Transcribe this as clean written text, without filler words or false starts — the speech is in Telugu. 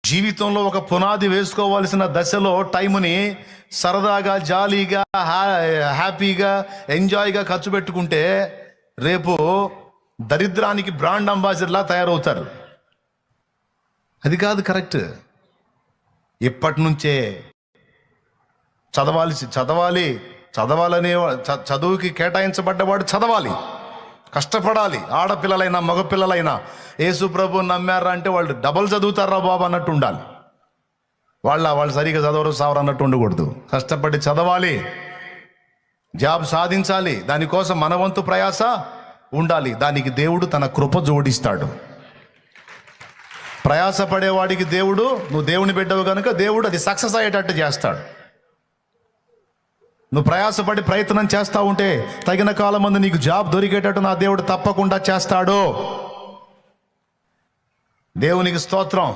జీవితంలో ఒక పునాది వేసుకోవాల్సిన దశలో టైంని సరదాగా, జాలీగా, హ్యాపీగా, ఎంజాయ్గా ఖర్చు పెట్టుకుంటే రేపు దరిద్రానికి బ్రాండ్ అంబాసిడర్లా తయారవుతారు. అది కాదు కరెక్ట్. ఇప్పటి నుంచే చదవాలనే చదువుకి కేటాయించబడ్డవాడు చదవాలి, కష్టపడాలి. ఆడపిల్లలైనా మగపిల్లలైనా యేసు ప్రభు నమ్మారా అంటే వాళ్ళు డబల్ చదువుతారా బాబు అన్నట్టు ఉండాలి. వాళ్ళు సరిగా చదవరు సావరు అన్నట్టు ఉండకూడదు. కష్టపడి చదవాలి, జాబ్ సాధించాలి. దానికోసం మన వంతు ప్రయాస ఉండాలి. దానికి దేవుడు తన కృప జోడిస్తాడు. ప్రయాసపడేవాడికి దేవుడు, నువ్వు దేవుని బిడ్డవు కనుక దేవుడు అది సక్సెస్ అయ్యేటట్టు చేస్తాడు. నువ్వు ప్రయాసపడి ప్రయత్నం చేస్తూ ఉంటే తగిన కాలం ముందు నీకు జాబ్ దొరికేటట్టు నా దేవుడు తప్పకుండా చేస్తాడు. దేవునికి స్తోత్రం.